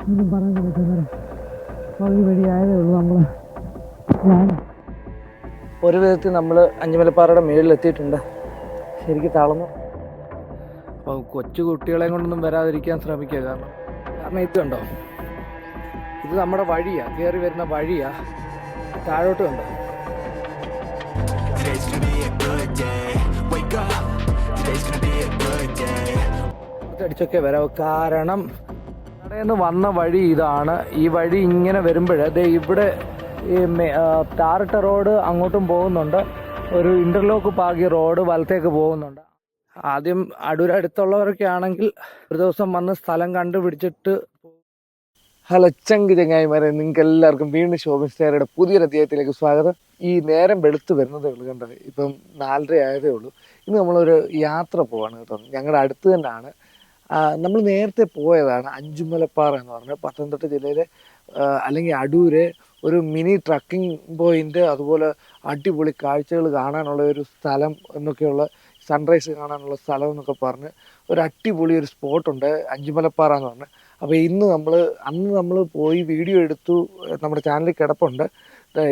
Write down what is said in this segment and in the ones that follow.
ഒന്നും പറയാൻ പറ്റുന്ന പകുതി വഴിയായതേ ഉള്ളൂ. ഒരു വിധത്തിൽ നമ്മൾ അഞ്ചുമലപ്പാറയുടെ മുകളിലെത്തിയിട്ടുണ്ട്. ശരിക്കും തളർന്നു. അപ്പോൾ കൊച്ചു കുട്ടികളെ കൊണ്ടൊന്നും വരാതിരിക്കാൻ ശ്രമിക്കുക. കാരണം ഇത് കണ്ടോ, ഇത് നമ്മുടെ വഴിയാണ്, കയറി വരുന്ന വഴിയാണ്. താഴോട്ട് കണ്ടോ, അടിച്ചൊക്കെ വരാം. കാരണം കടയിൽ നിന്ന് വന്ന വഴി ഇതാണ്. ഈ വഴി ഇങ്ങനെ വരുമ്പോൾ ദേ ഇവിടെ ഈ ടാറിട്ട റോഡ് അങ്ങോട്ടും പോകുന്നുണ്ട്, ഒരു ഇന്റർലോക്ക് പാകിയ റോഡ് വലത്തേക്ക് പോകുന്നുണ്ട്. ആദ്യം അടൂർ അടുത്തുള്ളവരൊക്കെ ആണെങ്കിൽ ഒരു ദിവസം വന്ന് സ്ഥലം കണ്ടുപിടിച്ചിട്ട്. ഹലോ ചങ്ങായിമാരെ, നിങ്ങൾക്ക് എല്ലാവർക്കും വീണ്ടും ശോഭൻ സ്റ്റേറുടെ പുതിയൊരു അധ്യായത്തിലേക്ക് സ്വാഗതം. ഈ നേരം വെളുത്ത് വരുന്നതേ ഉള്ളൂ, കണ്ടത് ഇപ്പം 4:30 ആയതേ ഉള്ളൂ. ഇന്ന് നമ്മളൊരു യാത്ര പോവാണ് കേട്ടോ. ഞങ്ങളുടെ അടുത്ത് തന്നെയാണ്. നമ്മൾ നേരത്തെ പോയതാണ് അഞ്ചുമലപ്പാറ എന്ന് പറഞ്ഞാൽ പത്തനംതിട്ട ജില്ലയിലെ അല്ലെങ്കിൽ അടൂര് ഒരു മിനി ട്രക്കിംഗ് പോയിന്റ്, അതുപോലെ അടിപൊളി കാഴ്ചകൾ കാണാനുള്ള ഒരു സ്ഥലം എന്നൊക്കെയുള്ള, സൺറൈസ് കാണാനുള്ള സ്ഥലം എന്നൊക്കെ പറഞ്ഞ് ഒരു അടിപൊളി ഒരു സ്പോട്ടുണ്ട് അഞ്ചുമലപ്പാറ എന്ന് പറഞ്ഞ്. അപ്പോൾ അന്ന് നമ്മൾ പോയി വീഡിയോ എടുത്തു, നമ്മുടെ ചാനലിൽ കിടപ്പുണ്ട്.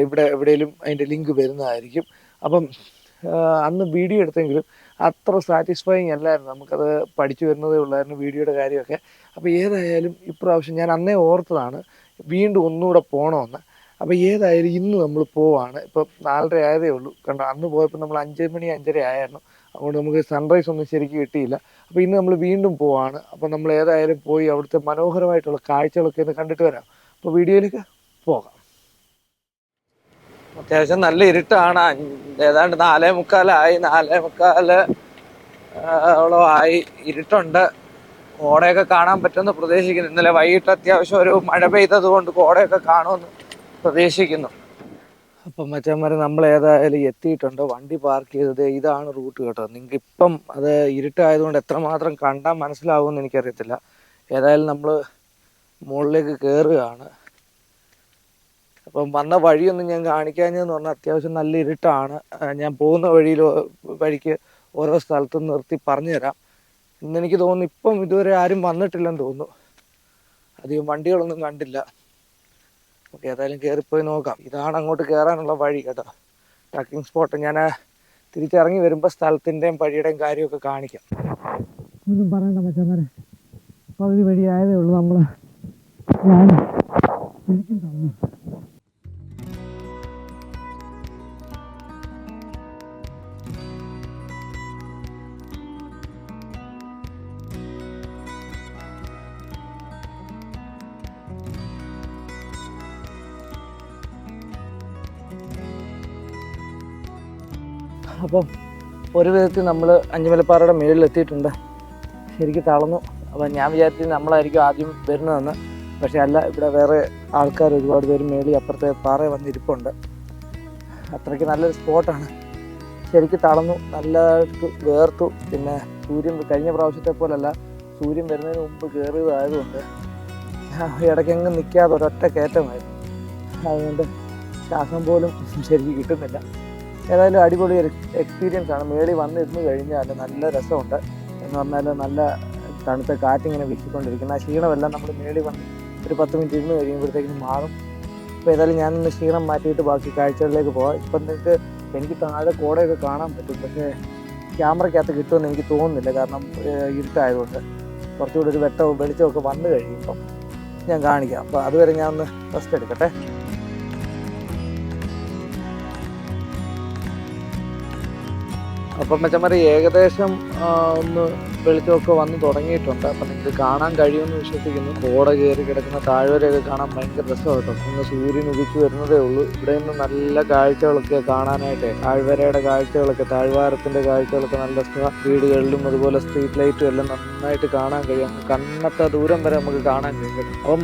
ഇവിടെ എവിടെയെങ്കിലും അതിൻ്റെ ലിങ്ക് വരുന്നതായിരിക്കും. അപ്പം അന്ന് വീഡിയോ എടുത്തെങ്കിലും അത്ര സാറ്റിസ്ഫൈങ് അല്ലായിരുന്നു, നമുക്കത് പഠിച്ചു വരുന്നതേ ഉള്ളായിരുന്നു വീഡിയോയുടെ കാര്യമൊക്കെ. അപ്പോൾ ഏതായാലും ഇപ്രാവശ്യം ഞാൻ അന്നേ ഓർത്തതാണ് വീണ്ടും ഒന്നുകൂടെ പോകണമെന്ന്. അപ്പോൾ ഏതായാലും ഇന്ന് നമ്മൾ പോവാണ്. ഇപ്പം 4:30 ആയതേ ഉള്ളൂ. കണ്ടോ, അന്ന് പോയപ്പോൾ നമ്മൾ 5 മണി 5:30 ആയിരുന്നു. അതുകൊണ്ട് നമുക്ക് സൺറൈസ് ഒന്നും ശരിക്കും കിട്ടിയില്ല. അപ്പോൾ ഇന്ന് നമ്മൾ വീണ്ടും പോവാണ്. അപ്പോൾ നമ്മൾ ഏതായാലും പോയി അവിടുത്തെ മനോഹരമായിട്ടുള്ള കാഴ്ചകളൊക്കെ ഒന്ന് കണ്ടിട്ട് വരാം. അപ്പോൾ വീഡിയോയിലേക്ക് പോകാം. അത്യാവശ്യം നല്ല ഇരുട്ടാണ്. ഏതാണ്ട് 4:45 4:45 ഇരുട്ടുണ്ട്. കോടയൊക്കെ കാണാൻ പറ്റുമെന്ന് പ്രതീക്ഷിക്കുന്നു. ഇന്നലെ വൈകിട്ട് അത്യാവശ്യം ഒരു മഴ പെയ്തത് കൊണ്ട് കോടയൊക്കെ കാണുമെന്ന് പ്രതീക്ഷിക്കുന്നു. അപ്പം മറ്റന്മാരെ നമ്മൾ ഏതായാലും എത്തിയിട്ടുണ്ട്. വണ്ടി പാർക്ക് ചെയ്തത് ഇതാണ് റൂട്ട് കേട്ടോ. നിങ്ങൾക്ക് ഇപ്പം അത് ഇരുട്ടായതുകൊണ്ട് എത്രമാത്രം കണ്ടാൽ മനസ്സിലാവുമെന്ന് എനിക്കറിയത്തില്ല. ഏതായാലും നമ്മൾ മുകളിലേക്ക് കയറുകയാണ്. അപ്പം വന്ന വഴിയൊന്നും ഞാൻ കാണിക്കാഞ്ഞെന്ന് പറഞ്ഞാൽ അത്യാവശ്യം നല്ല ഇരുട്ടാണ്. ഞാൻ പോകുന്ന വഴിക്ക് ഓരോ സ്ഥലത്തും നിർത്തി പറഞ്ഞു തരാം. ഇന്നെനിക്ക് തോന്നുന്നു ഇപ്പം ഇതുവരെ ആരും വന്നിട്ടില്ലെന്ന് തോന്നുന്നു. അധികം വണ്ടികളൊന്നും കണ്ടില്ല. ഓക്കെ, ഏതായാലും കയറിപ്പോയി നോക്കാം. ഇതാണ് അങ്ങോട്ട് കയറാനുള്ള വഴി കേട്ടോ, ട്രക്കിംഗ് സ്പോട്ട്. ഞാൻ തിരിച്ചിറങ്ങി വരുമ്പോൾ സ്ഥലത്തിൻ്റെയും വഴിയുടെയും കാര്യമൊക്കെ കാണിക്കാം. ഒന്നും പറയണ്ട മച്ചന്മാരെ, പകുതി വഴിയായതേ ഉള്ളൂ. എനിക്കും തോന്നുന്നു. അപ്പം ഒരു വിധത്തിൽ നമ്മൾ അഞ്ചുമലപ്പാറയുടെ മുകളിലെത്തിയിട്ടുണ്ട്. ശരിക്കും തളർന്നു. അപ്പം ഞാൻ വിചാരിച്ചത് നമ്മളായിരിക്കും ആദ്യം വരുന്നതെന്ന്. പക്ഷേ അല്ല, ഇവിടെ വേറെ ആൾക്കാർ ഒരുപാട് പേര് മേളിൽ അപ്പുറത്തെ പാറ വന്നിരിപ്പുണ്ട്. അത്രയ്ക്ക് നല്ലൊരു സ്പോട്ടാണ്. ശരിക്കും തളർന്നു, നല്ലതായിട്ട് വേർത്തു. പിന്നെ സൂര്യൻ കഴിഞ്ഞ പ്രാവശ്യത്തെ പോലല്ല, സൂര്യൻ വരുന്നതിന് മുമ്പ് കയറിയതായതുകൊണ്ട് ഇടയ്ക്കെങ്ങും നിൽക്കാതെ ഒരൊറ്റ കയറ്റമായിരുന്നു. അതുകൊണ്ട് ശ്വാസം പോലും ശരിക്കും കിട്ടുന്നില്ല. ഏതായാലും അടിപൊളി ഒരു എക്സ്പീരിയൻസ് ആണ്. മേളിൽ വന്നിരുന്ന് കഴിഞ്ഞാൽ നല്ല രസമുണ്ട്. എന്ന് പറഞ്ഞാൽ നല്ല തണുത്ത കാറ്റിങ്ങനെ വീശിക്കൊണ്ടിരിക്കുന്ന ആ ക്ഷീണമെല്ലാം നമ്മൾ മേളിൽ വന്ന് ഒരു 10 മിനിറ്റ് ഇരുന്ന് കഴിയുമ്പോഴത്തേക്കും മാറും. അപ്പോൾ ഏതായാലും ഞാനൊന്ന് ക്ഷീണം മാറ്റിയിട്ട് ബാക്കി കാഴ്ചകളിലേക്ക് പോകാം. ഇപ്പം എനിക്ക് താഴെ കോടയൊക്കെ കാണാൻ പറ്റും, പക്ഷേ ക്യാമറയ്ക്കകത്ത് കിട്ടുമെന്ന് എനിക്ക് തോന്നുന്നില്ല. കാരണം ഇരുട്ടായതുകൊണ്ട് കുറച്ചുകൂടി ഒരു വെളിച്ചമൊക്കെ വന്നു കഴിയുമ്പം ഞാൻ കാണിക്കാം. അപ്പോൾ അതുവരെ ഞാൻ ഒന്ന് റെസ്റ്റ് എടുക്കട്ടെ. അപ്പം മച്ചന്മാരെ ഏകദേശം ഒന്ന് വെളിച്ചമൊക്കെ വന്ന് തുടങ്ങിയിട്ടുണ്ട്. അപ്പം നിങ്ങൾക്ക് കാണാൻ കഴിയുമെന്ന് വിശ്വസിക്കുന്നു. കോട കയറി കിടക്കുന്ന താഴ്വരയൊക്കെ കാണാൻ ഭയങ്കര രസമാണ് കേട്ടോ. ഇന്ന് സൂര്യൻ ഉദിച്ചു വരുന്നതേ ഉള്ളൂ. ഇവിടെ നിന്ന് നല്ല കാഴ്ചകളൊക്കെ കാണാനായിട്ട്, താഴ്വരയുടെ കാഴ്ചകളൊക്കെ, താഴ്വാരത്തിൻ്റെ കാഴ്ചകളൊക്കെ നല്ല വീടുകളിലും അതുപോലെ സ്ട്രീറ്റ് ലൈറ്റും എല്ലാം നന്നായിട്ട് കാണാൻ കഴിയും. കണ്ണത്ത ദൂരം വരെ നമുക്ക് കാണാൻ കഴിയും. അപ്പം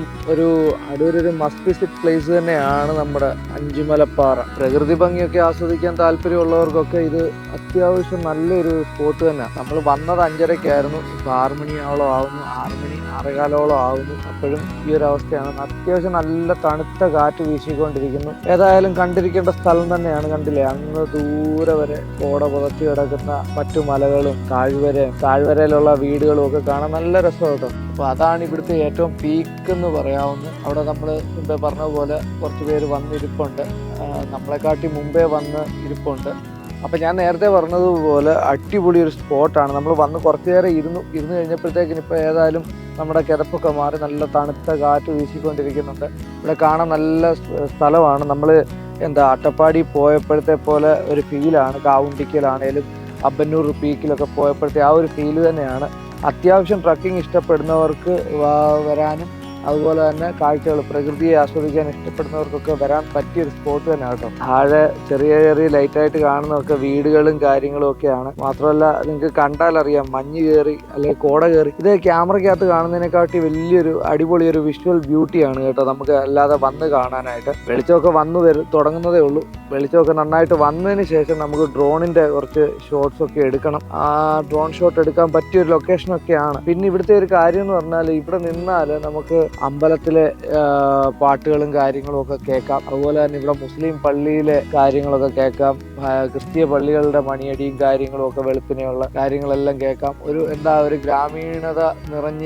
അടൂരൊരു മസ്റ്റ് വിസിറ്റ് പ്ലേസ് തന്നെയാണ് നമ്മുടെ അഞ്ചുമലപ്പാറ. പ്രകൃതി ഭംഗിയൊക്കെ ആസ്വദിക്കാൻ താല്പര്യമുള്ളവർക്കൊക്കെ ഇത് അത്യാവശ്യം നല്ലൊരു സ്പോട്ട് തന്നെയാണ്. നമ്മൾ വന്നത് 5:30 മണിക്കായിരുന്നു, ഇപ്പോൾ 6 മണിയോളം ആവുന്നു, 6 മണി 6:15 ആവുന്നു. അപ്പോഴും ഈ ഒരു അവസ്ഥയാണ്. അത്യാവശ്യം നല്ല തണുത്ത കാറ്റ് വീശിക്കൊണ്ടിരിക്കുന്നു. ഏതായാലും കണ്ടിരിക്കേണ്ട സ്ഥലം തന്നെയാണ്. കണ്ടില്ലേ, അങ്ങ് ദൂരെ വരെ കോട പുതച്ച് കിടക്കുന്ന മറ്റു മലകളും താഴ്വരയിലുള്ള വീടുകളും ഒക്കെ കാണാൻ നല്ല രസമാട്ടോ. അപ്പോൾ അതാണ് ഇവിടുത്തെ ഏറ്റവും പീക്ക് എന്ന് പറയാവുന്നത്. അവിടെ നമ്മൾ മുമ്പേ പറഞ്ഞ പോലെ കുറച്ച് പേര് വന്നിരിപ്പുണ്ട്, നമ്മളെക്കാട്ടി മുമ്പേ വന്ന് ഇരിപ്പുണ്ട്. അപ്പം ഞാൻ നേരത്തെ പറഞ്ഞതുപോലെ അടിപൊളി ഒരു സ്പോട്ടാണ്. നമ്മൾ വന്ന് കുറച്ച് നേരം ഇരുന്നു കഴിഞ്ഞപ്പോഴത്തേക്കിന് ഇപ്പോൾ ഏതായാലും നമ്മുടെ കിതപ്പൊക്കെ മാറി നല്ല തണുത്ത കാറ്റ് വീശിക്കൊണ്ടിരിക്കുന്നുണ്ട്. ഇവിടെ കാണാൻ നല്ല സ്ഥലമാണ്. നമ്മൾ അട്ടപ്പാടി പോയപ്പോഴത്തെ പോലെ ഒരു ഫീലാണ്. കാവുണ്ടിക്കലാണേലും അബ്ബന്നൂർ പീക്കിലൊക്കെ പോയപ്പോഴത്തെ ആ ഒരു ഫീല് തന്നെയാണ്. അത്യാവശ്യം ട്രക്കിംഗ് ഇഷ്ടപ്പെടുന്നവർക്ക് വരാനും അതുപോലെ തന്നെ കാഴ്ചകൾ, പ്രകൃതിയെ ആസ്വദിക്കാൻ ഇഷ്ടപ്പെടുന്നവർക്കൊക്കെ വരാൻ പറ്റിയൊരു സ്പോട്ട് തന്നെ കേട്ടോ. താഴെ ചെറിയ ലൈറ്റായിട്ട് കാണുന്നതൊക്കെ വീടുകളും കാര്യങ്ങളും ഒക്കെയാണ്. മാത്രമല്ല നിങ്ങൾക്ക് കണ്ടാലറിയാം, മഞ്ഞ് കയറി അല്ലെങ്കിൽ കോട കയറി. ഇത് ക്യാമറയ്ക്കകത്ത് കാണുന്നതിനെക്കാട്ടി വലിയൊരു അടിപൊളിയൊരു വിഷ്വൽ ബ്യൂട്ടിയാണ് കേട്ടോ, നമുക്ക് അല്ലാതെ വന്ന് കാണാനായിട്ട്. വെളിച്ചമൊക്കെ തുടങ്ങുന്നതേ ഉള്ളൂ. വെളിച്ചമൊക്കെ നന്നായിട്ട് വന്നതിന് ശേഷം നമുക്ക് ഡ്രോണിൻ്റെ കുറച്ച് ഷോട്ട്സ് ഒക്കെ എടുക്കണം. ആ ഡ്രോൺ ഷോട്ട് എടുക്കാൻ പറ്റിയൊരു ലൊക്കേഷനൊക്കെയാണ്. പിന്നെ ഇവിടുത്തെ ഒരു കാര്യം എന്ന് പറഞ്ഞാൽ, ഇവിടെ നിന്നാൽ നമുക്ക് അമ്പലത്തിലെ പാട്ടുകളും കാര്യങ്ങളും ഒക്കെ കേൾക്കാം. അതുപോലെ തന്നെ ഇവിടെ മുസ്ലിം പള്ളിയിലെ കാര്യങ്ങളൊക്കെ കേൾക്കാം. ക്രിസ്തീയ പള്ളികളുടെ മണിയടിയും കാര്യങ്ങളും ഒക്കെ വെളുപ്പിനെയുള്ള കാര്യങ്ങളെല്ലാം കേൾക്കാം. ഒരു ഗ്രാമീണത നിറഞ്ഞ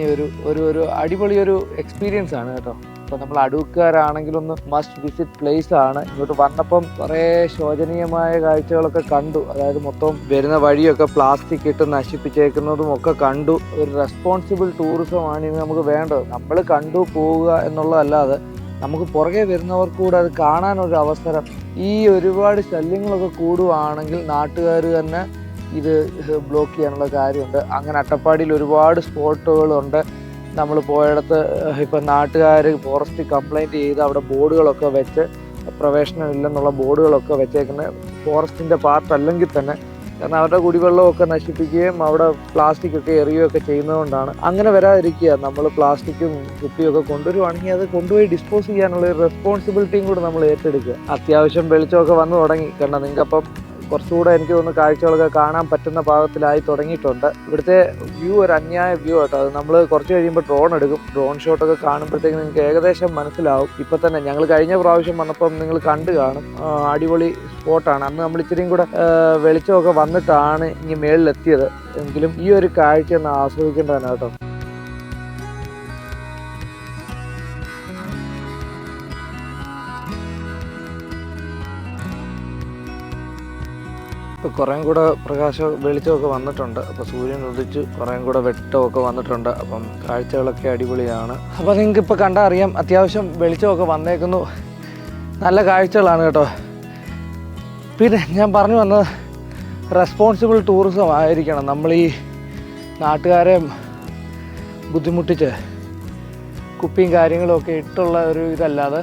ഒരു അടിപൊളിയൊരു എക്സ്പീരിയൻസ് ആണ് കേട്ടോ. അപ്പോൾ നമ്മൾ അടൂർക്കാരാണെങ്കിലൊന്ന് മസ്റ്റ് വിസിറ്റ് പ്ലേസ് ആണ്. ഇങ്ങോട്ട് വന്നപ്പം കുറേ ശോചനീയമായ കാഴ്ചകളൊക്കെ കണ്ടു. അതായത് മൊത്തം വരുന്ന വഴിയൊക്കെ പ്ലാസ്റ്റിക് ഇട്ട് നശിപ്പിച്ചേക്കുന്നതും ഒക്കെ കണ്ടു. ഒരു റെസ്പോൺസിബിൾ ടൂറിസമാണ് ഇനി നമുക്ക് വേണ്ടത്. നമ്മൾ കണ്ടു പോവുക എന്നുള്ളതല്ലാതെ നമുക്ക് പുറകെ വരുന്നവർക്ക് കൂടെ അത് കാണാനൊരു അവസരം. ഈ ഒരുപാട് ശല്യങ്ങളൊക്കെ കൂടുകയാണെങ്കിൽ നാട്ടുകാർ തന്നെ ഇത് ബ്ലോക്ക് ചെയ്യാനുള്ള കാര്യമുണ്ട്. അങ്ങനെ അട്ടപ്പാടിയിൽ ഒരുപാട് സ്പോട്ടുകളുണ്ട്. നമ്മൾ പോയിടത്ത് ഇപ്പം നാട്ടുകാർ ഫോറസ്റ്റ് കംപ്ലൈൻറ്റ് ചെയ്ത് അവിടെ ബോർഡുകളൊക്കെ വെച്ച് പ്രവേശനം ഇല്ലെന്നുള്ള ബോർഡുകളൊക്കെ വെച്ചേക്കുന്നത് ഫോറസ്റ്റിൻ്റെ പാർട്ട് അല്ലെങ്കിൽ തന്നെ, കാരണം അവരുടെ കുടിവെള്ളമൊക്കെ നശിപ്പിക്കുകയും അവിടെ പ്ലാസ്റ്റിക് ഒക്കെ എറിയുകയൊക്കെ ചെയ്യുന്നതുകൊണ്ടാണ്. അങ്ങനെ വരാതിരിക്കുക. നമ്മൾ പ്ലാസ്റ്റിക്കും കുപ്പിയൊക്കെ കൊണ്ടുവരുവാണെങ്കിൽ അത് കൊണ്ടുപോയി ഡിസ്പോസ് ചെയ്യാനുള്ള ഒരു റെസ്പോൺസിബിലിറ്റിയും കൂടെ നമ്മൾ ഏറ്റെടുക്കുക. അത്യാവശ്യം വെളിച്ചമൊക്കെ വന്നു തുടങ്ങി. കാരണം നിങ്ങൾക്കപ്പം കുറച്ചുകൂടെ എനിക്ക് തോന്നുന്നു കാഴ്ചകളൊക്കെ കാണാൻ പറ്റുന്ന ഭാഗത്തിലായി തുടങ്ങിയിട്ടുണ്ട്. ഇവിടുത്തെ വ്യൂ ഒരു അന്യായ വ്യൂ കേട്ടോ. അത് നമ്മൾ കുറച്ച് കഴിയുമ്പോൾ ഡ്രോൺ എടുക്കും. ഡ്രോൺ ഷോട്ടൊക്കെ കാണുമ്പോഴത്തേക്ക് നിങ്ങൾക്ക് ഏകദേശം മനസ്സിലാവും. ഇപ്പം തന്നെ ഞങ്ങൾ കഴിഞ്ഞ പ്രാവശ്യം വന്നപ്പം നിങ്ങൾ കണ്ടു കാണും, അടിപൊളി സ്പോട്ടാണ്. അന്ന് നമ്മൾ ഇച്ചിരിയും കൂടെ വെളിച്ചമൊക്കെ വന്നിട്ടാണ് ഇനി മേളിലെത്തിയത്. എങ്കിലും ഈ ഒരു കാഴ്ച ഒന്ന് ആസ്വദിക്കേണ്ടതാണ് കേട്ടോ. ഇപ്പോൾ കുറേയും കൂടെ വെളിച്ചമൊക്കെ വന്നിട്ടുണ്ട്. അപ്പോൾ സൂര്യൻ ഉദിച്ച് കുറേയും കൂടെ വെട്ടമൊക്കെ വന്നിട്ടുണ്ട്. അപ്പം കാഴ്ചകളൊക്കെ അടിപൊളിയാണ്. അപ്പോൾ നിങ്ങൾക്ക് ഇപ്പോൾ കണ്ടാൽ അറിയാം, അത്യാവശ്യം വെളിച്ചമൊക്കെ വന്നേക്കുന്നു. നല്ല കാഴ്ചകളാണ് കേട്ടോ. പിന്നെ ഞാൻ പറഞ്ഞു വന്നത് റെസ്പോൺസിബിൾ ടൂറിസം ആയിരിക്കണം. നമ്മൾ ഈ നാട്ടുകാരെ ബുദ്ധിമുട്ടിച്ച് കുപ്പിയും കാര്യങ്ങളും ഒക്കെ ഇട്ടുള്ള ഒരു ഇതല്ലാതെ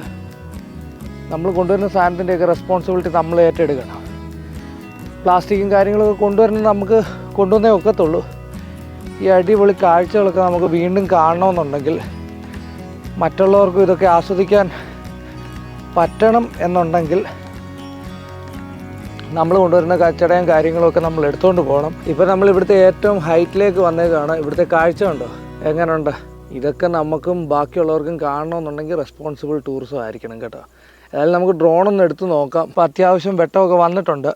നമ്മൾ കൊണ്ടുവരുന്ന സാധനത്തിൻ്റെയൊക്കെ റെസ്പോൺസിബിലിറ്റി നമ്മൾ ഏറ്റെടുക്കണം. പ്ലാസ്റ്റിക്കും കാര്യങ്ങളൊക്കെ കൊണ്ടുവരുന്നത് നമുക്ക് കൊണ്ടുവന്നേ ഒക്കത്തുള്ളൂ. ഈ അടിപൊളി കാഴ്ചകളൊക്കെ നമുക്ക് വീണ്ടും കാണണമെന്നുണ്ടെങ്കിൽ, മറ്റുള്ളവർക്കും ഇതൊക്കെ ആസ്വദിക്കാൻ പറ്റണം എന്നുണ്ടെങ്കിൽ നമ്മൾ കൊണ്ടുവരുന്ന കച്ചടയും കാര്യങ്ങളൊക്കെ നമ്മൾ എടുത്തുകൊണ്ട് പോകണം. ഇപ്പോൾ നമ്മൾ ഇവിടുത്തെ ഏറ്റവും ഹൈറ്റിലേക്ക് വന്നേക്കാണ്. ഇവിടുത്തെ കാഴ്ച ഉണ്ടോ, എങ്ങനെയുണ്ട്? ഇതൊക്കെ നമുക്കും ബാക്കിയുള്ളവർക്കും കാണണമെന്നുണ്ടെങ്കിൽ റെസ്പോൺസിബിൾ ടൂറിസം ആയിരിക്കണം കേട്ടോ. അതായത് നമുക്ക് ഡ്രോണൊന്ന് എടുത്ത് നോക്കാം. ഇപ്പോൾ അത്യാവശ്യം വെട്ടമൊക്കെ വന്നിട്ടുണ്ട്.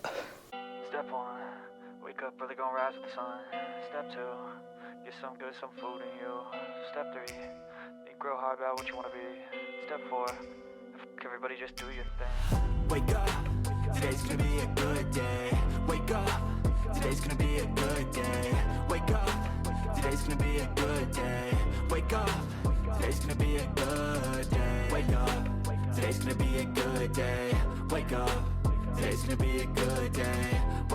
Some food in you. Step 3, think real hard about what you want to be. Step 4, everybody just do your thing. Wake up, today's gonna be a good day. Wake up, today's gonna be a good day. Wake up, today's gonna be a good day. Wake up, today's gonna be a good day. Wake up, today's gonna be a good day. Wake up, today's gonna be a good day.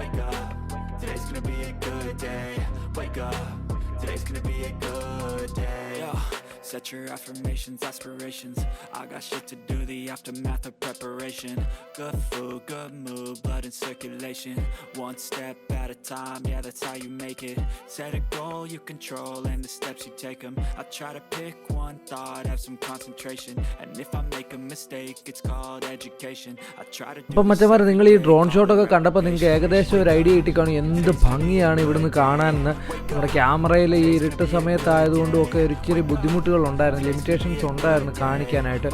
Wake up, today's gonna be a good day. Wake up, today's gonna be a good day. Set your affirmations, aspirations. I got shit to do, the aftermath of preparation. Good food, good mood, blood in circulation. One step at a time, yeah, that's how you make it. Set a goal you control and the steps you take them. I try to pick one thought, have some concentration. And if I make a mistake, it's called education. I try to do. അപ്പം മറ്റന്മാരെ, നിങ്ങൾ ഈ drone ഷോട്ടൊക്കെ കണ്ടപ്പോൾ നിങ്ങൾക്ക് ഏകദേശം ഒരു idea കിട്ടിക്കാണും എന്ത് ഭംഗിയാണ് ഇവിടുന്ന് കാണാനെന്ന്. നമ്മുടെ ക്യാമറയിൽ ഈ ഇരുട്ട് സമയത്തായതുകൊണ്ടും ഒക്കെ ഒരു ഇച്ചിരി ബുദ്ധിമുട്ടുകൾ ഉണ്ടായിരുന്നു, ലിമിറ്റേഷൻസ് ഉണ്ടായിരുന്നു കാണിക്കാനായിട്ട്.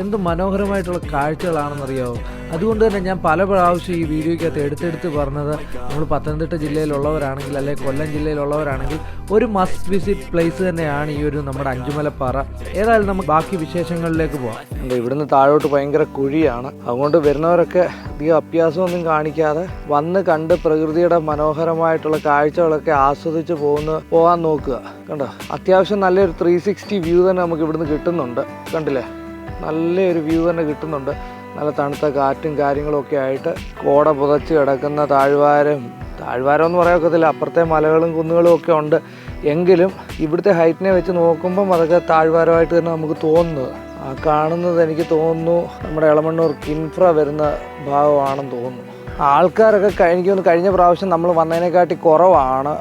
എന്ത് മനോഹരമായിട്ടുള്ള കാഴ്ചകളാണെന്നറിയാമോ. അതുകൊണ്ട് തന്നെ ഞാൻ പല പ്രാവശ്യം ഈ വീഡിയോയ്ക്കകത്ത് എടുത്തെടുത്ത് പറഞ്ഞത്, നമ്മൾ പത്തനംതിട്ട ജില്ലയിലുള്ളവരാണെങ്കിൽ അല്ലെങ്കിൽ കൊല്ലം ജില്ലയിലുള്ളവരാണെങ്കിൽ ഒരു മസ്റ്റ് വിസിറ്റ് പ്ലേസ് തന്നെയാണ് ഈ ഒരു നമ്മുടെ അഞ്ചുമലപ്പാറ. ഏതായാലും നമുക്ക് ബാക്കി വിശേഷങ്ങളിലേക്ക് പോകാം. ഇവിടുന്ന് താഴോട്ട് ഭയങ്കര കുഴിയാണ്, അതുകൊണ്ട് വരുന്നവരൊക്കെ അധികം അഭ്യാസമൊന്നും കാണിക്കാതെ വന്ന് കണ്ട് പ്രകൃതിയുടെ മനോഹരമായിട്ടുള്ള കാഴ്ചകളൊക്കെ ആസ്വദിച്ച് പോകാൻ നോക്കുക. കണ്ടോ, അത്യാവശ്യം നല്ലൊരു 360 വ്യൂ തന്നെ നമുക്ക് ഇവിടുന്ന് കിട്ടുന്നുണ്ട്. കണ്ടില്ലേ, നല്ലൊരു വ്യൂ തന്നെ കിട്ടുന്നുണ്ട്. നല്ല തണുത്ത കാറ്റും കാര്യങ്ങളും ഒക്കെ ആയിട്ട് കോട പുതച്ച് കിടക്കുന്ന താഴ്വാരം എന്ന് പറയാനൊക്കത്തില്ല, അപ്പുറത്തെ മലകളും കുന്നുകളും ഒക്കെ ഉണ്ട്. എങ്കിലും ഇവിടുത്തെ ഹൈറ്റിനെ വെച്ച് നോക്കുമ്പം അതൊക്കെ താഴ്വാരമായിട്ട് തന്നെ നമുക്ക് തോന്നുന്നത്. ആ കാണുന്നത് എനിക്ക് തോന്നുന്നു നമ്മുടെ എളമണ്ണൂർ കിൻഫ്ര വരുന്ന ഭാഗമാണെന്ന് തോന്നുന്നു. ആൾക്കാരൊക്കെ എനിക്ക് തോന്നുന്നു കഴിഞ്ഞ പ്രാവശ്യം നമ്മൾ വന്നതിനെക്കാട്ടി കുറവാണ്.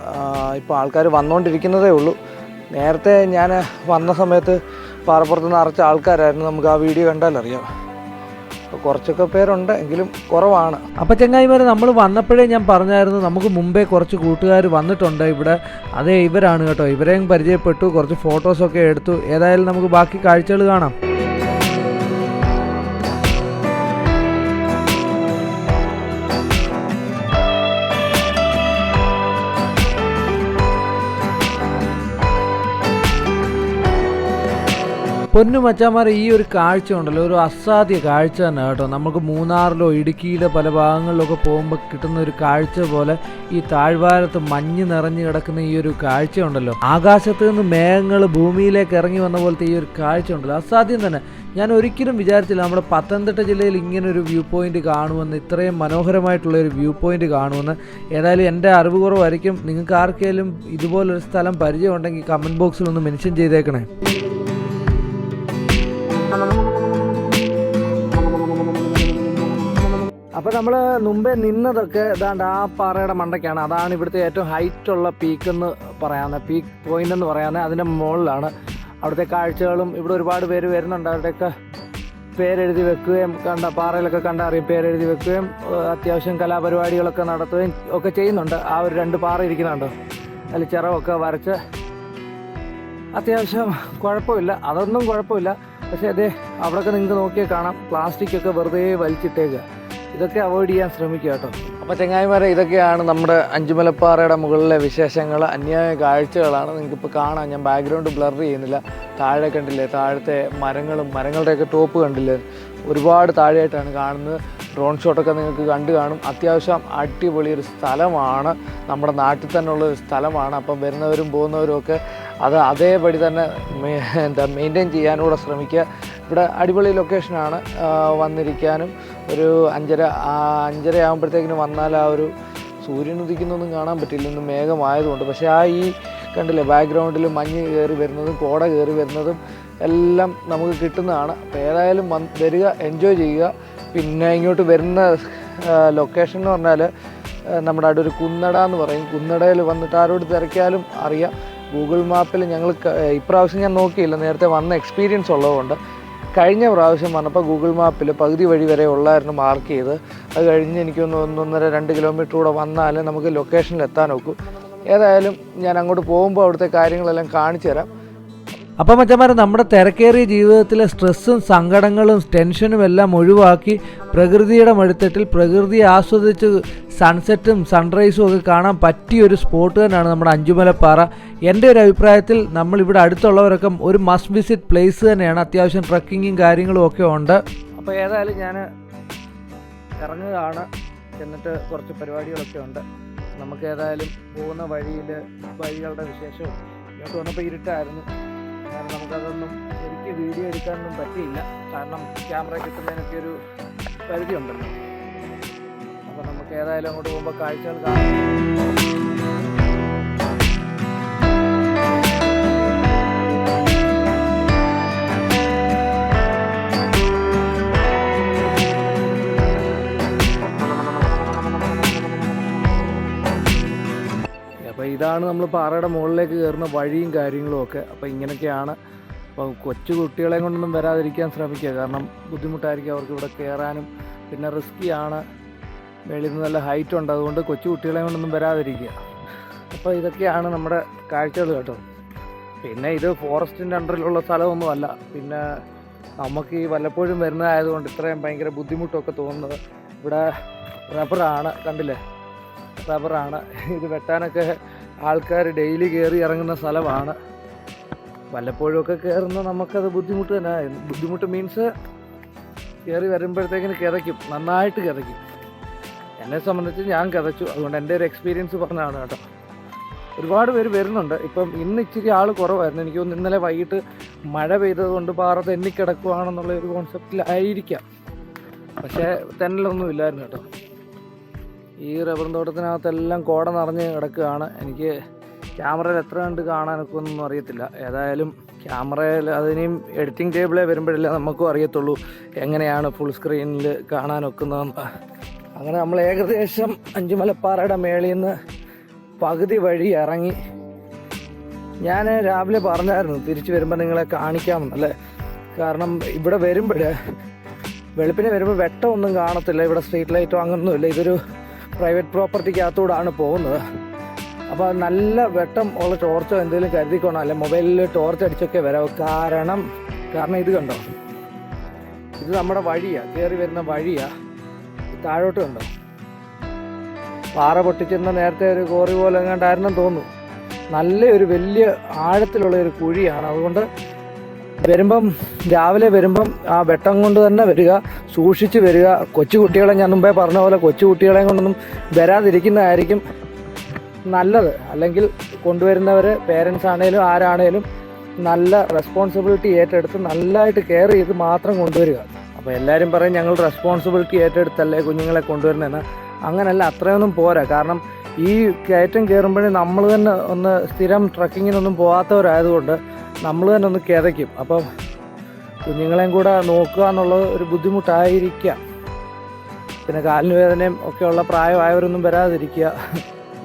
ഇപ്പോൾ ആൾക്കാർ വന്നുകൊണ്ടിരിക്കുന്നതേ ഉള്ളൂ. നേരത്തെ ഞാൻ വന്ന സമയത്ത് പാറപ്പുറത്ത് നിറച്ച ആൾക്കാരായിരുന്നു, നമുക്ക് ആ വീഡിയോ കണ്ടാലറിയാം. അപ്പോൾ കുറച്ചൊക്കെ പേരുണ്ട്, എങ്കിലും കുറവാണ്. അപ്പോൾ ചങ്ങായിമാരെ, നമ്മൾ വന്നപ്പോഴേ ഞാൻ പറഞ്ഞായിരുന്നു നമുക്ക് മുമ്പേ കുറച്ച് കൂട്ടുകാർ വന്നിട്ടുണ്ട് ഇവിടെ. അതേ ഇവരാണ് കേട്ടോ. ഇവരെയും പരിചയപ്പെട്ടു, കുറച്ച് ഫോട്ടോസൊക്കെ എടുത്തു. ഏതായാലും നമുക്ക് ബാക്കി കാഴ്ചകൾ കാണാം. പൊന്നു മച്ചാമാരെ, ഈ ഒരു കാഴ്ച ഉണ്ടല്ലോ, ഒരു അസാധ്യ കാഴ്ച തന്നെ കേട്ടോ. നമുക്ക് മൂന്നാറിലോ ഇടുക്കിയിലെ പല ഭാഗങ്ങളിലൊക്കെ പോകുമ്പോൾ കിട്ടുന്ന ഒരു കാഴ്ച പോലെ ഈ താഴ്വാരത്ത് മഞ്ഞ് നിറഞ്ഞു കിടക്കുന്ന ഈ ഒരു കാഴ്ച ഉണ്ടല്ലോ, ആകാശത്ത് നിന്ന് മേഘങ്ങൾ ഭൂമിയിലേക്ക് ഇറങ്ങി വന്ന പോലത്തെ ഈ ഒരു കാഴ്ച ഉണ്ടല്ലോ, അസാധ്യം തന്നെ. ഞാൻ ഒരിക്കലും വിചാരിച്ചില്ല നമ്മുടെ പത്തനംതിട്ട ജില്ലയിൽ ഇങ്ങനൊരു വ്യൂ പോയിന്റ് കാണുമെന്ന്, ഇത്രയും മനോഹരമായിട്ടുള്ളൊരു വ്യൂ പോയിന്റ് കാണുമെന്ന്. ഏതായാലും എൻ്റെ അറിവ് കുറവായിരിക്കും. നിങ്ങൾക്ക് ആർക്കെങ്കിലും ഇതുപോലൊരു സ്ഥലം പരിചയം ഉണ്ടെങ്കിൽ കമൻറ്റ് ബോക്സിൽ ഒന്ന് മെൻഷൻ ചെയ്തേക്കണേ. അപ്പോൾ നമ്മൾ മുമ്പേ നിന്നതൊക്കെ ഇതാണ്ട് ആ പാറയുടെ മണ്ടയ്ക്കാണ്. അതാണ് ഇവിടുത്തെ ഏറ്റവും ഹൈറ്റുള്ള പീക്കെന്ന് പറയാവുന്നത്, പീക്ക് പോയിന്റ് എന്ന് പറയാവുന്നത്. അതിൻ്റെ മുകളിലാണ്. അവിടുത്തെ കാഴ്ചകളും ഇവിടെ ഒരുപാട് പേര് വരുന്നുണ്ട്. അവരുടെയൊക്കെ പേരെഴുതി വെക്കുകയും കണ്ട പാറയിലൊക്കെ കണ്ടറിയും പേരെഴുതി വെക്കുകയും അത്യാവശ്യം കലാപരിപാടികളൊക്കെ നടത്തുകയും ഒക്കെ ചെയ്യുന്നുണ്ട്. ആ ഒരു 2 പാറ ഇരിക്കുന്നുണ്ടോ, അതിൽ ചിറവൊക്കെ വരച്ച് അത്യാവശ്യം കുഴപ്പമില്ല, അതൊന്നും കുഴപ്പമില്ല. പക്ഷേ അതേ അവിടെയൊക്കെ നിങ്ങൾക്ക് നോക്കിയാൽ കാണാം, പ്ലാസ്റ്റിക്കൊക്കെ വെറുതെ വലിച്ചിട്ടേക്കുക. ഇതൊക്കെ അവോയ്ഡ് ചെയ്യാൻ ശ്രമിക്കുക കേട്ടോ. അപ്പോൾ ചങ്ങായിമാരെ, ഇതൊക്കെയാണ് നമ്മുടെ അഞ്ചുമലപ്പാറയുടെ മുകളിലെ വിശേഷങ്ങൾ. അന്യായ കാഴ്ചകളാണ് നിങ്ങൾക്കിപ്പോൾ കാണാം. ഞാൻ ബാക്ക്ഗ്രൗണ്ട് ബ്ലർ ചെയ്യുന്നില്ല. താഴെ കണ്ടില്ലേ, താഴത്തെ മരങ്ങളുടെയൊക്കെ ടോപ്പ് കണ്ടില്ലേ, ഒരുപാട് താഴെയായിട്ടാണ് കാണുന്നത്. ഡ്രോൺ ഷോട്ടൊക്കെ നിങ്ങൾക്ക് കണ്ടു കാണും. അത്യാവശ്യം അടിപൊളി ഒരു സ്ഥലമാണ്, നമ്മുടെ നാട്ടിൽ തന്നെ ഉള്ളൊരു സ്ഥലമാണ്. അപ്പം വരുന്നവരും പോകുന്നവരും ഒക്കെ അത് അതേപടി തന്നെ മെയിൻറ്റെയിൻ ചെയ്യാനൂടെ ശ്രമിക്കുക. ഇവിടെ അടിപൊളി ലൊക്കേഷനാണ്, വന്നിരിക്കാനും. ഒരു 5:30 ആകുമ്പോഴത്തേക്കിന് വന്നാൽ ആ ഒരു സൂര്യൻ ഉദിക്കുന്നൊന്നും കാണാൻ പറ്റില്ല, ഇന്ന് മേഘമായതുകൊണ്ട്. പക്ഷേ ഈ കണ്ടില്ലേ ബാക്ക്ഗ്രൗണ്ടിൽ മഞ്ഞ് കയറി വരുന്നതും കോട കയറി വരുന്നതും എല്ലാം നമുക്ക് കിട്ടുന്നതാണ്. അപ്പോൾ ഏതായാലും വരിക, എൻജോയ് ചെയ്യുക. പിന്നെ ഇങ്ങോട്ട് വരുന്ന ലൊക്കേഷൻ എന്ന് പറഞ്ഞാൽ നമ്മുടെ അവിടെ ഒരു കുന്നട എന്ന് പറയും. കുന്നടയിൽ വന്നിട്ട് ആരോട് തിരക്കിയാലും അറിയാം. ഗൂഗിൾ മാപ്പിൽ ഞങ്ങൾ ഇപ്രാവശ്യം ഞാൻ നോക്കിയില്ല, നേരത്തെ വന്ന എക്സ്പീരിയൻസ് ഉള്ളതുകൊണ്ട്. കഴിഞ്ഞ പ്രാവശ്യം വന്നപ്പോൾ ഗൂഗിൾ മാപ്പിൽ പകുതി വഴി വരെ ഉള്ളായിരുന്നു മാർക്ക് ചെയ്ത്. അത് കഴിഞ്ഞ് എനിക്കൊന്ന് 1.5-2 കിലോമീറ്റർ കൂടെ വന്നാൽ നമുക്ക് ലൊക്കേഷനിൽ എത്താൻ നോക്കും. ഏതായാലും ഞാൻ അങ്ങോട്ട് പോകുമ്പോൾ അവിടുത്തെ കാര്യങ്ങളെല്ലാം കാണിച്ചു തരാം. അപ്പം മച്ചന്മാരെ, നമ്മുടെ തിരക്കേറിയ ജീവിതത്തിലെ സ്ട്രെസ്സും സങ്കടങ്ങളും ടെൻഷനും എല്ലാം ഒഴിവാക്കി പ്രകൃതിയുടെ മടിത്തട്ടിൽ പ്രകൃതിയെ ആസ്വദിച്ച് സൺസെറ്റും സൺറൈസും ഒക്കെ കാണാൻ പറ്റിയൊരു സ്പോട്ട് തന്നെയാണ് നമ്മുടെ അഞ്ചുമലപ്പാറ. എൻ്റെ ഒരു അഭിപ്രായത്തിൽ നമ്മളിവിടെ അടുത്തുള്ളവരൊക്കെ ഒരു മസ്റ്റ് വിസിറ്റ് പ്ലേസ് തന്നെയാണ്. അത്യാവശ്യം ട്രക്കിങ്ങും കാര്യങ്ങളും ഒക്കെ ഉണ്ട്. അപ്പോൾ ഏതായാലും ഞാൻ ഇറങ്ങുകയാണ്. എന്നിട്ട് കുറച്ച് പരിപാടികളൊക്കെ ഉണ്ട്. നമുക്ക് ഏതായാലും പോകുന്ന വഴികളുടെ വിശേഷവും. ഇങ്ങോട്ട് വന്നപ്പോൾ ഇരുട്ടായിരുന്നു, കാരണം നമുക്കതൊന്നും ശരിക്കും വീഡിയോ എടുക്കാനൊന്നും പറ്റിയില്ല. കാരണം ക്യാമറ കിട്ടുന്നതിനൊക്കെ ഒരു പരിധി ഉണ്ടല്ലോ. അപ്പോൾ നമുക്ക് ഏതായാലും അങ്ങോട്ട് പോകുമ്പോൾ കാഴ്ചകൾ കാണാം. നമ്മൾ പാറയുടെ മുകളിലേക്ക് കയറുന്ന വഴിയും കാര്യങ്ങളും ഒക്കെ. അപ്പോൾ ഇങ്ങനെയൊക്കെയാണ്. അപ്പോൾ കൊച്ചു കുട്ടികളെ കൊണ്ടൊന്നും വരാതിരിക്കാൻ ശ്രമിക്കുക, കാരണം ബുദ്ധിമുട്ടായിരിക്കും അവർക്ക് ഇവിടെ കയറാനും. പിന്നെ റിസ്ക്കിയാണ്, മേളിൽ നിന്ന് നല്ല ഹൈറ്റ് ഉണ്ട്, അതുകൊണ്ട് കൊച്ചു കുട്ടികളെ കൊണ്ടൊന്നും വരാതിരിക്കുക. അപ്പോൾ ഇതൊക്കെയാണ് നമ്മുടെ കാഴ്ചകൾ കേട്ടോ. പിന്നെ ഇത് ഫോറസ്റ്റിൻ്റെ അണ്ടറിലുള്ള സ്ഥലമൊന്നുമല്ല. പിന്നെ നമുക്ക് ഈ വല്ലപ്പോഴും വരുന്നതായതുകൊണ്ട് ഇത്രയും ഭയങ്കര ബുദ്ധിമുട്ടൊക്കെ തോന്നുന്നത്. ഇവിടെ റബ്ബറാണ്, കണ്ടില്ലേ, റബ്ബറാണ്. ഇത് വെട്ടാനൊക്കെ ആൾക്കാർ ഡെയിലി കയറി ഇറങ്ങുന്ന സ്ഥലമാണ്. വല്ലപ്പോഴും ഒക്കെ കയറുന്ന നമുക്കത് ബുദ്ധിമുട്ട് തന്നെ. ബുദ്ധിമുട്ട് മീൻസ് കയറി വരുമ്പോഴത്തേക്കിന് കിതയ്ക്കും, നന്നായിട്ട് കിതയ്ക്കും. എന്നെ സംബന്ധിച്ച് ഞാൻ കിതച്ചു, അതുകൊണ്ട് എൻ്റെ ഒരു എക്സ്പീരിയൻസ് പറഞ്ഞതാണ് കേട്ടോ. ഒരുപാട് പേര് വരുന്നുണ്ട്. ഇപ്പം ഇന്ന് ഇച്ചിരി ആൾ കുറവായിരുന്നു. എനിക്ക് തോന്നുന്നു ഇന്നലെ വൈകിട്ട് മഴ പെയ്തത് കൊണ്ട് പാറ തെന്നിക്കിടക്കുവാണെന്നുള്ള ഒരു കോൺസെപ്റ്റിലായിരിക്കാം. പക്ഷേ തെന്നലൊന്നും ഇല്ലായിരുന്നു കേട്ടോ. ഈ റബ്ബർ തോട്ടത്തിനകത്തെല്ലാം കോട നിറഞ്ഞ് കിടക്കുകയാണ്. എനിക്ക് ക്യാമറയിൽ എത്ര കണ്ട് കാണാനൊക്കെ ഒന്നും അറിയത്തില്ല. ഏതായാലും ക്യാമറയിൽ അതിനെയും എഡിറ്റിംഗ് ടേബിളെ വരുമ്പോഴല്ലേ നമുക്കും അറിയത്തുള്ളൂ എങ്ങനെയാണ് ഫുൾ സ്ക്രീനിൽ കാണാനൊക്കുന്നതെന്ന്. അങ്ങനെ നമ്മൾ ഏകദേശം അഞ്ചുമലപ്പാറയുടെ മേളിൽ നിന്ന് പകുതി വഴി ഇറങ്ങി. ഞാൻ രാവിലെ പറഞ്ഞായിരുന്നു തിരിച്ച് വരുമ്പോൾ നിങ്ങളെ കാണിക്കാമെന്നല്ലേ. കാരണം ഇവിടെ വരുമ്പോൾ വെളുപ്പിനെ വരുമ്പോൾ വെട്ടമൊന്നും കാണത്തില്ല. ഇവിടെ സ്ട്രീറ്റ് ലൈറ്റോ അങ്ങനൊന്നുമില്ല. ഇതൊരു പ്രൈവറ്റ് പ്രോപ്പർട്ടിക്കകത്തൂടാണ് പോകുന്നത്. അപ്പോൾ നല്ല വെട്ടം ഉള്ള ടോർച്ചോ എന്തെങ്കിലും കരുതിക്കോണം, അല്ലെ മൊബൈലിൽ ടോർച്ച് അടിച്ചൊക്കെ വരാം. കാരണം ഇത് കണ്ടോ, ഇത് നമ്മുടെ വഴിയാണ്, കയറി വരുന്ന വഴിയാണ്. താഴോട്ട് കണ്ടോ, പാറ പൊട്ടിച്ചിരുന്ന നേരത്തെ ഒരു കോറി പോലെ എങ്ങാണ്ടായിരുന്നു തോന്നുന്നു. നല്ലൊരു വലിയ ആഴത്തിലുള്ള ഒരു കുഴിയാണ്. അതുകൊണ്ട് രാവിലെ വരുമ്പം ആ വെട്ടം കൊണ്ട് തന്നെ വരിക, സൂക്ഷിച്ച് വരിക. കൊച്ചു കുട്ടികളെ ഞാൻ മുമ്പേ പറഞ്ഞ പോലെ കൊച്ചു കുട്ടികളെ കൊണ്ടൊന്നും വരാതിരിക്കുന്നതായിരിക്കും നല്ലത്. അല്ലെങ്കിൽ കൊണ്ടുവരുന്നവർ പേരൻസ് ആണേലും ആരാണേലും നല്ല റെസ്പോൺസിബിലിറ്റി ഏറ്റെടുത്ത് നല്ലതായിട്ട് കെയർ ചെയ്ത് മാത്രം കൊണ്ടുവരിക. അപ്പോൾ എല്ലാവരും പറയും ഞങ്ങൾ റെസ്പോൺസിബിലിറ്റി ഏറ്റെടുത്തല്ലേ കുഞ്ഞുങ്ങളെ കൊണ്ടുവരുന്നതെന്ന്. അങ്ങനല്ല, അത്രയൊന്നും പോരാ. കാരണം ഈ കയറ്റം കയറുമ്പോഴേ നമ്മൾ തന്നെ ഒന്ന് സ്ഥിരം ട്രക്കിങ്ങിനൊന്നും പോകാത്തവരായതുകൊണ്ട് നമ്മൾ തന്നെ ഒന്ന് കിതയ്ക്കും. അപ്പം കുഞ്ഞുങ്ങളെയും കൂടെ നോക്കുക എന്നുള്ളത് ഒരു ബുദ്ധിമുട്ടായിരിക്കാം. പിന്നെ കാലിന് വേദനയും ഒക്കെയുള്ള പ്രായമായവരൊന്നും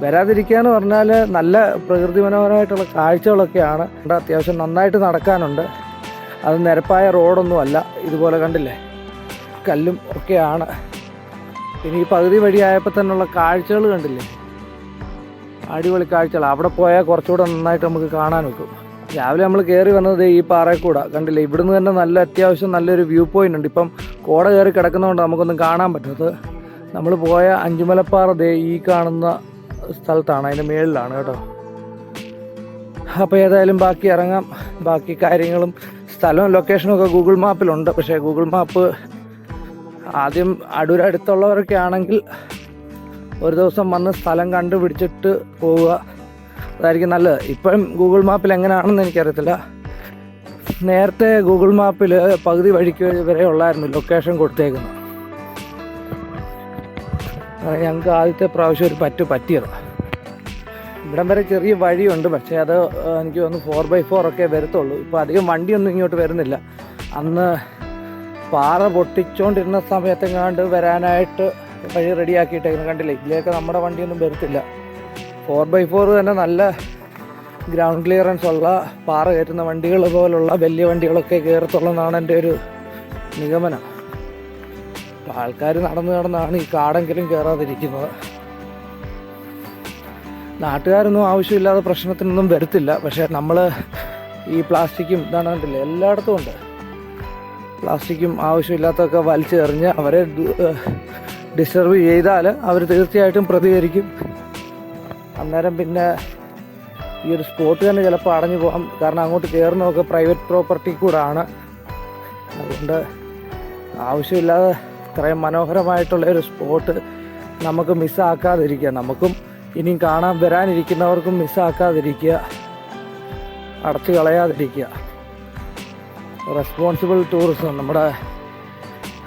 വരാതിരിക്കുക എന്ന് പറഞ്ഞാൽ നല്ല പ്രകൃതി മനോഹരമായിട്ടുള്ള കാഴ്ചകളൊക്കെയാണ്. ഇവിടെ അത്യാവശ്യം നന്നായിട്ട് നടക്കാനുണ്ട്. അത് നിരപ്പായ റോഡൊന്നും അല്ല, ഇതുപോലെ കണ്ടില്ലേ കല്ലും ഒക്കെയാണ്. പിന്നെ ഈ പകുതി വഴിയായപ്പോൾ തന്നെയുള്ള കാഴ്ചകൾ കണ്ടില്ലേ, അടിപൊളി കാഴ്ചകൾ. അവിടെ പോയാൽ കുറച്ചുകൂടെ നന്നായിട്ട് നമുക്ക് കാണാൻ വെക്കും. രാവിലെ നമ്മൾ കയറി വന്നത് ഈ പാറയിൽ കൂടെ കണ്ടില്ലേ. ഇവിടുന്ന് തന്നെ നല്ല അത്യാവശ്യം നല്ലൊരു വ്യൂ പോയിന്റ് ഉണ്ട്. ഇപ്പം കോട കയറി കിടക്കുന്നതുകൊണ്ട് നമുക്കൊന്നും കാണാൻ പറ്റാത്തത്. നമ്മൾ പോയ അഞ്ചുമലപ്പാറ ഈ കാണുന്ന സ്ഥലത്താണ്, അതിൻ്റെ മേളിലാണ് കേട്ടോ. അപ്പോൾ ഏതായാലും ബാക്കി ഇറങ്ങാം. ബാക്കി കാര്യങ്ങളും സ്ഥലവും ലൊക്കേഷനും ഒക്കെ ഗൂഗിൾ മാപ്പിലുണ്ട്. പക്ഷേ ഗൂഗിൾ മാപ്പ് ആദ്യം അടുത്തുള്ളവരൊക്കെ ആണെങ്കിൽ ഒരു ദിവസം വന്ന് സ്ഥലം കണ്ടുപിടിച്ചിട്ട് പോവുക, അതായിരിക്കും നല്ലത്. ഇപ്പം ഗൂഗിൾ മാപ്പിൽ എങ്ങനെയാണെന്ന് എനിക്കറിയത്തില്ല. നേരത്തെ ഗൂഗിൾ മാപ്പിൽ പകുതി വഴിക്ക് വരെ ഉള്ളായിരുന്നു ലൊക്കേഷൻ കൊടുത്തേക്കുന്നത്. ഞങ്ങൾക്ക് ആദ്യത്തെ പ്രാവശ്യം ഒരു പറ്റിയതാണ്. ഇവിടം വരെ ചെറിയ വഴിയുണ്ട്, പക്ഷേ അത് എനിക്ക് തോന്നുന്നു 4x4 ഒക്കെ വരത്തുള്ളൂ. ഇപ്പോൾ അധികം വണ്ടിയൊന്നും ഇങ്ങോട്ട് വരുന്നില്ല. അന്ന് പാറ പൊട്ടിച്ചുകൊണ്ടിരുന്ന സമയത്തെങ്ങാണ്ട് വരാനായിട്ട് വഴി റെഡിയാക്കിയിട്ടേക്കുന്നു, കണ്ടില്ലേ. ഇതിലേക്ക് നമ്മുടെ വണ്ടിയൊന്നും വരത്തില്ല. 4x4 തന്നെ നല്ല ഗ്രൗണ്ട് ക്ലിയറൻസ് ഉള്ള പാറ കയറ്റുന്ന വണ്ടികൾ പോലുള്ള വലിയ വണ്ടികളൊക്കെ കയറത്തുള്ളതെന്നാണ് എൻ്റെ ഒരു നിഗമനം. ആൾക്കാർ നടന്നാണ് ഈ കാടെങ്കിലും കയറാതിരിക്കുന്നത്. നാട്ടുകാരൊന്നും ആവശ്യമില്ലാതെ പ്രശ്നത്തിനൊന്നും വരത്തില്ല. പക്ഷേ നമ്മൾ ഈ പ്ലാസ്റ്റിക്കും ഇതാണ് കണ്ടില്ലേ, എല്ലായിടത്തും ഉണ്ട്. പ്ലാസ്റ്റിക്കും ആവശ്യമില്ലാത്തതൊക്കെ വലിച്ചെറിഞ്ഞ് അവരെ ഡിസ്റ്റർബ് ചെയ്താൽ അവർ തീർച്ചയായിട്ടും പ്രതികരിക്കും. അന്നേരം പിന്നെ ഈ ഒരു സ്പോട്ട് തന്നെ ചിലപ്പോൾ അടഞ്ഞു പോകാം. കാരണം അങ്ങോട്ട് കയറുന്നതൊക്കെ പ്രൈവറ്റ് പ്രോപ്പർട്ടി കൂടാണ്. അതുകൊണ്ട് ആവശ്യമില്ലാതെ ഇത്രയും മനോഹരമായിട്ടുള്ള ഒരു സ്പോട്ട് നമുക്ക് മിസ്സാക്കാതിരിക്കുക. നമുക്കും ഇനിയും കാണാൻ വരാനിരിക്കുന്നവർക്കും മിസ്സാക്കാതിരിക്കുക, അടച്ചു കളയാതിരിക്കുക. റെസ്പോൺസിബിൾ ടൂറിസം നമ്മുടെ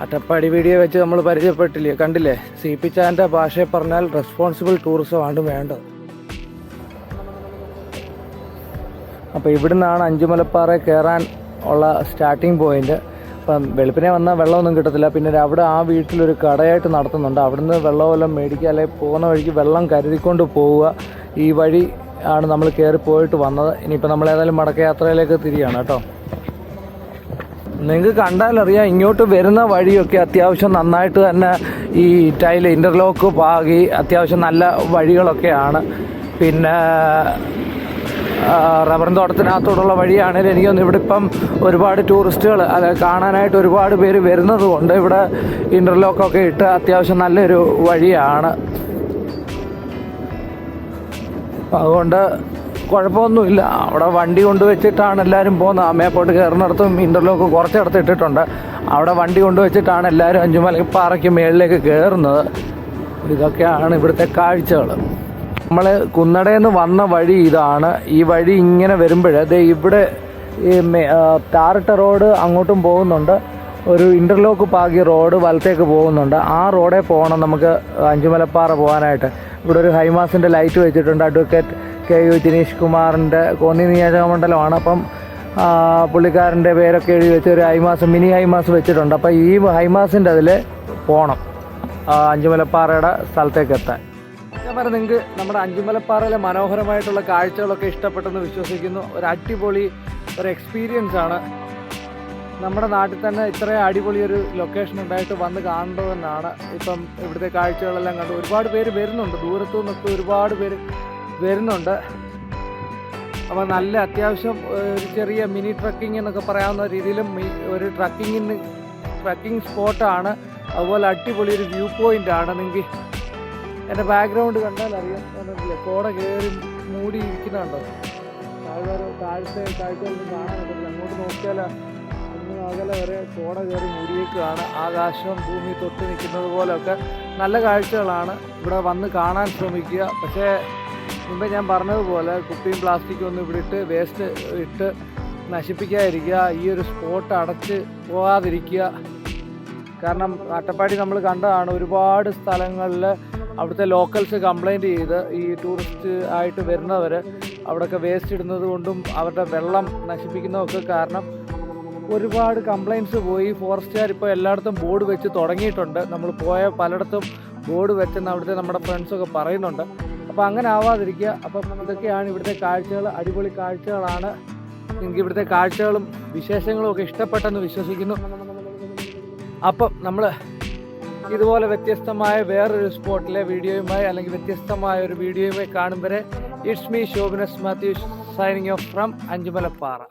അട്ടപ്പാടി വീഡിയോ വെച്ച് നമ്മൾ പരിചയപ്പെട്ടില്ലേ, കണ്ടില്ലേ. CP ചാൻ്റെ ഭാഷയിൽ പറഞ്ഞാൽ റെസ്പോൺസിബിൾ ടൂറിസമാണ് വേണ്ടത്. അപ്പോൾ ഇവിടുന്നാണ് അഞ്ചുമലപ്പാറ കയറാൻ ഉള്ള സ്റ്റാർട്ടിങ് പോയിന്റ്. അപ്പം വെളുപ്പിനെ വന്നാൽ വെള്ളമൊന്നും കിട്ടത്തില്ല. പിന്നെ അവിടെ ആ വീട്ടിലൊരു കടയായിട്ട് നടത്തുന്നുണ്ട്. അവിടുന്ന് വെള്ളമെല്ലാം മേടിക്കുക, അല്ലെങ്കിൽ പോകുന്ന വഴിക്ക് വെള്ളം കരുതിക്കൊണ്ട് പോവുക. ഈ വഴി ആണ് നമ്മൾ കയറി പോയിട്ട് വന്നത്. ഇനിയിപ്പോൾ നമ്മൾ ഏതായാലും മടക്കയാത്രയിലേക്ക് തിരിയാണ് കേട്ടോ. നിങ്ങൾക്ക് കണ്ടാലറിയാം, ഇങ്ങോട്ട് വരുന്ന വഴിയൊക്കെ അത്യാവശ്യം നന്നായിട്ട് തന്നെ ഈ ടൈൽ ഇൻ്റർലോക്ക് പാകി അത്യാവശ്യം നല്ല വഴികളൊക്കെയാണ്. പിന്നെ റബ്ബറിൻ തോട്ടത്തിനകത്തോടുള്ള വഴിയാണെങ്കിലും എനിക്കൊന്ന് ഇവിടെ ഇപ്പം ഒരുപാട് ടൂറിസ്റ്റുകൾ അത് കാണാനായിട്ട് ഒരുപാട് പേര് വരുന്നത് കൊണ്ട് ഇവിടെ ഇൻ്റർലോക്കൊക്കെ ഇട്ട് അത്യാവശ്യം നല്ലൊരു വഴിയാണ്. അതുകൊണ്ട് കുഴപ്പമൊന്നുമില്ല. അവിടെ വണ്ടി കൊണ്ടുവച്ചിട്ടാണ് എല്ലാവരും പോകുന്നത്. മേപ്പോട്ട് കയറുന്നിടത്തും ഇൻ്റർലോക്ക് കുറച്ചിടത്ത് ഇട്ടിട്ടുണ്ട്. അവിടെ വണ്ടി കൊണ്ടുവച്ചിട്ടാണ് എല്ലാവരും അഞ്ചുമലപ്പാറയ്ക്ക് മുകളിലേക്ക് കയറുന്നത്. ഇതൊക്കെയാണ് ഇവിടുത്തെ കാഴ്ചകൾ. നമ്മൾ കുന്നടയിൽ നിന്ന് വന്ന വഴി ഇതാണ്. ഈ വഴി ഇങ്ങനെ വരുമ്പോൾ ഇവിടെ ഈ ടാറിട്ട റോഡ് അങ്ങോട്ടും പോകുന്നുണ്ട്. ഒരു ഇൻ്റർലോക്ക് പാകിയ റോഡ് വലത്തേക്ക് പോകുന്നുണ്ട്. ആ റോഡിൽ പോകണം നമുക്ക് അഞ്ചുമലപ്പാറ പോകാനായിട്ട്. ഇവിടെ ഒരു ഹൈമാസിൻ്റെ ലൈറ്റ് വെച്ചിട്ടുണ്ട്. അഡ്വക്കേറ്റ് KU ജിനീഷ് കുമാറിൻ്റെ കോന്നി നിയോജകമണ്ഡലമാണ്. അപ്പം പുള്ളിക്കാരൻ്റെ പേരൊക്കെ എഴുതി വെച്ച് ഒരു ഹൈമാസ്, മിനി ഹൈമാസ് വെച്ചിട്ടുണ്ട്. അപ്പോൾ ഈ ഹൈമാസിൻ്റെ അതിൽ പോകണം അഞ്ചുമലപ്പാറയുടെ സ്ഥലത്തേക്ക് എത്താൻ. ഞാൻ പറഞ്ഞ നിങ്ങൾക്ക് നമ്മുടെ അഞ്ചുമലപ്പാറയിലെ മനോഹരമായിട്ടുള്ള കാഴ്ചകളൊക്കെ ഇഷ്ടപ്പെട്ടെന്ന് വിശ്വസിക്കുന്നു. ഒരു അടിപൊളി ഒരു എക്സ്പീരിയൻസ് ആണ്. നമ്മുടെ നാട്ടിൽ തന്നെ ഇത്രയും അടിപൊളി ഒരു ലൊക്കേഷൻ ഉണ്ടായിട്ട് വന്ന് കാണേണ്ടതെന്നാണ്. ഇപ്പം ഇവിടുത്തെ കാഴ്ചകളെല്ലാം കണ്ടു ഒരുപാട് പേര് വരുന്നുണ്ട്. ദൂരത്തു നിന്നൊക്കെ ഒരുപാട് പേര് വരുന്നുണ്ട്. അപ്പോൾ നല്ല അത്യാവശ്യം ഒരു ചെറിയ മിനി ട്രക്കിംഗ് എന്നൊക്കെ പറയാവുന്ന രീതിയിലും ഒരു ട്രക്കിംഗ് സ്പോട്ടാണ്. അതുപോലെ അടിപൊളി ഒരു വ്യൂ പോയിൻ്റാണ്. നിങ്ങൾക്ക് എൻ്റെ ബാക്ക്ഗ്രൗണ്ട് കണ്ടാൽ അറിയാം. കണ്ടിട്ടില്ലേ, കോട കയറി മൂടിയിരിക്കുന്നുണ്ടോ? കാഴ്ചകളൊന്നും കാണാനൊക്കെ അങ്ങോട്ട് നോക്കിയാൽ അങ്ങ് അകലെ വരെ കോട കയറി മൂടിയേക്കാണ്. ആകാശം ഭൂമി തൊട്ട് നിൽക്കുന്നത് പോലെയൊക്കെ നല്ല കാഴ്ചകളാണ്. ഇവിടെ വന്ന് കാണാൻ ശ്രമിക്കുക. പക്ഷേ മുമ്പേ ഞാൻ പറഞ്ഞതുപോലെ കുപ്പിയും പ്ലാസ്റ്റിക്കും ഒന്നും ഇവിടെ ഇട്ട് വേസ്റ്റ് ഇട്ട് നശിപ്പിക്കാതിരിക്കുക. ഈ ഒരു സ്പോട്ട് അടച്ച് പോകാതിരിക്കുക. കാരണം അട്ടപ്പാടി നമ്മൾ കണ്ടതാണ്, ഒരുപാട് സ്ഥലങ്ങളിൽ അവിടുത്തെ ലോക്കൽസ് കംപ്ലൈൻറ്റ് ചെയ്ത് ഈ ടൂറിസ്റ്റ് ആയിട്ട് വരുന്നവർ അവിടെയൊക്കെ വേസ്റ്റ് ഇടുന്നത് കൊണ്ടും അവരുടെ വെള്ളം നശിപ്പിക്കുന്നതൊക്കെ കാരണം ഒരുപാട് കംപ്ലൈൻറ്റ്സ് പോയി. ഫോറസ്റ്റുകാർ ഇപ്പോൾ എല്ലായിടത്തും ബോർഡ് വെച്ച് തുടങ്ങിയിട്ടുണ്ട്. നമ്മൾ പോയ പലയിടത്തും ബോർഡ് വെച്ചെന്ന് അവിടുത്തെ നമ്മുടെ ഫ്രണ്ട്സൊക്കെ പറയുന്നുണ്ട്. അപ്പോൾ അങ്ങനെ ആവാതിരിക്കുക. അപ്പം ഇതൊക്കെയാണ് ഇവിടുത്തെ കാഴ്ചകൾ. അടിപൊളി കാഴ്ചകളാണ്. നിങ്ങൾക്ക് ഇവിടുത്തെ കാഴ്ചകളും വിശേഷങ്ങളും ഒക്കെ ഇഷ്ടപ്പെട്ടെന്ന് വിശ്വസിക്കുന്നു. അപ്പം നമ്മൾ ഇതുപോലെ വ്യത്യസ്തമായ വേറൊരു സ്പോട്ടിലെ വീഡിയോയുമായി അല്ലെങ്കിൽ വ്യത്യസ്തമായ ഒരു വീഡിയോയുമായി കാണും വരെ it's me Shobhanas Mathew signing off from Anchumalappara.